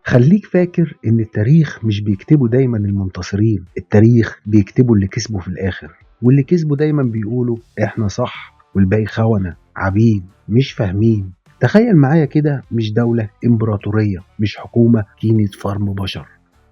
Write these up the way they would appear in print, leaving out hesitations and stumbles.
خليك فاكر إن التاريخ مش بيكتبه دايما المنتصرين، التاريخ بيكتبه اللي كسبه في الآخر، واللي كسبه دايما بيقولوا إحنا صح والباقي خونة عبيد مش فاهمين. تخيل معايا كده، مش دولة إمبراطورية، مش حكومة كينة فرم بشر،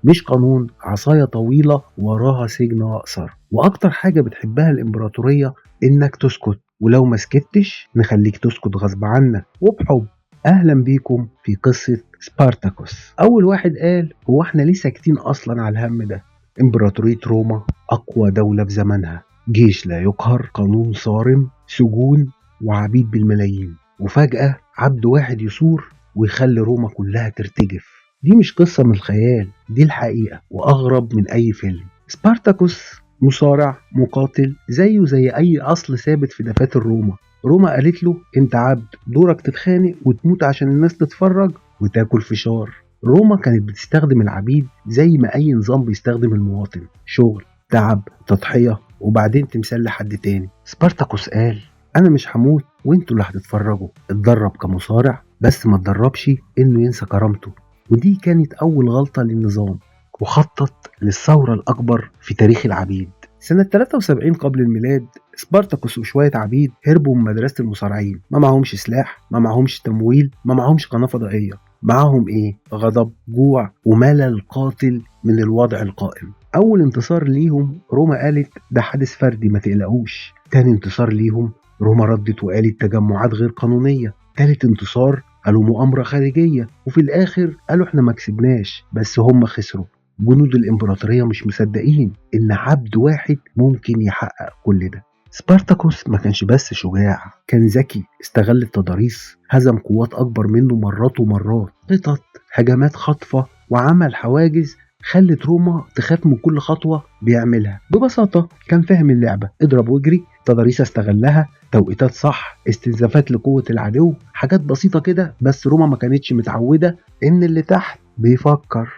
مش قانون عصاية طويلة وراها سجن أقصر، وأكتر حاجة بتحبها الإمبراطورية إنك تسكت، ولو ما سكتش نخليك تسكت غصب عنك وبحب. أهلا بيكم في قصة سبارتاكوس. أول واحد قال هو احنا ليه ساكتين أصلا على الهم ده؟ إمبراطورية روما أقوى دولة في زمانها، جيش لا يقهر، قانون صارم، سجون وعبيد بالملايين، وفجأة عبد واحد يثور ويخلي روما كلها ترتجف. دي مش قصة من الخيال، دي الحقيقة وأغرب من أي فيلم. سبارتاكوس مصارع مقاتل زيه زي أي أصل ثابت في دفاتر روما. روما قالت له انت عبد، دورك تتخانق وتموت عشان الناس تتفرج وتاكل فشار. روما كانت بتستخدم العبيد زي ما اي نظام بيستخدم المواطن، شغل، تعب، تضحية، وبعدين تمثال لحد تاني. سبارتاكوس قال انا مش هموت وانتوا اللي هتتفرجوا. اتدرب كمصارع بس ما اتدربش انه ينسى كرامته، ودي كانت اول غلطة للنظام، وخطط للثورة الاكبر في تاريخ العبيد. سنة 73 قبل الميلاد سبارتاكوس وشوية عبيد هربوا من مدرسة المصارعين، ما معهمش سلاح، ما معهمش تمويل، ما معهمش قناة فضائية. معاهم ايه؟ غضب، جوع، وملل قاتل من الوضع القائم. اول انتصار ليهم روما قالت ده حادث فردي ما تقلقوش. تاني انتصار ليهم روما ردت وقالت تجمعات غير قانونية. تالت انتصار قالوا مؤامرة خارجية. وفي الاخر قالوا احنا ما كسبناش بس هم خسروا. جنود الإمبراطورية مش مصدقين إن عبد واحد ممكن يحقق كل ده. سبارتاكوس ما كانش بس شجاع، كان ذكي، استغل التضاريس، هزم قوات أكبر منه مرات ومرات، خطط، هجمات خاطفة، وعمل حواجز خلت روما تخاف من كل خطوة بيعملها. ببساطة كان فاهم اللعبة، اضرب واجري، تضاريس استغلها، توقيتات صح، استنزافات لقوة العدو، حاجات بسيطة كده. بس روما ما كانتش متعودة إن اللي تحت بيفكر.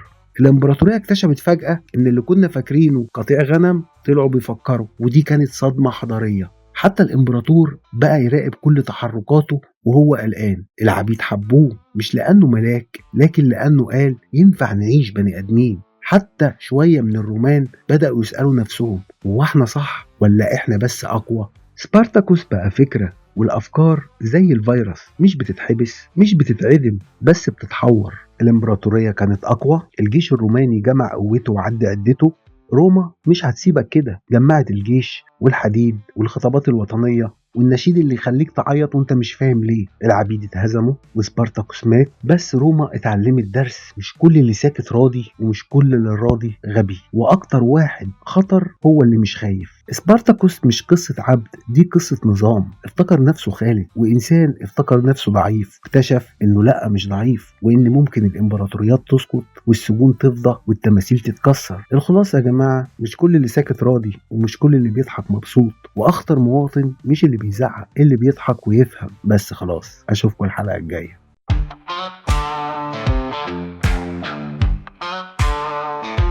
الامبراطورية اكتشفت فجأة ان اللي كنا فاكرينه قطيع غنم طلعوا بيفكروا، ودي كانت صدمة حضارية. حتى الامبراطور بقى يراقب كل تحركاته وهو قلقان. العبيد حبوه مش لانه ملاك، لكن لانه قال ينفع نعيش بني ادمين. حتى شوية من الرومان بدأوا يسألوا نفسهم هو احنا صح ولا احنا بس اقوى؟ سبارتاكوس بقى فكرة، والافكار زي الفيروس مش بتتحبس، مش بتتعدم، بس بتتحور. الامبراطورية كانت أقوى، الجيش الروماني جمع قوته وعد عدته. روما مش هتسيبك كده، جمعت الجيش والحديد والخطابات الوطنية والنشيد اللي يخليك تعيط وانت مش فاهم ليه. العبيد اتهزموا وسبارتاكوس مات، بس روما اتعلمت درس، مش كل اللي ساكت راضي، ومش كل اللي راضي غبي، واكتر واحد خطر هو اللي مش خايف. سبارتاكوس مش قصة عبد، دي قصة نظام افتكر نفسه خالد، وإنسان افتكر نفسه ضعيف، اكتشف إنه لأ مش ضعيف، وإن ممكن الإمبراطوريات تسقط والسجون تفضى والتماثيل تتكسر. الخلاصة يا جماعة، مش كل اللي ساكت راضي، ومش كل اللي بيضحك مبسوط، وأخطر مواطن مش اللي بيزعق، اللي بيضحك ويفهم. بس خلاص، أشوفكم الحلقة الجاية.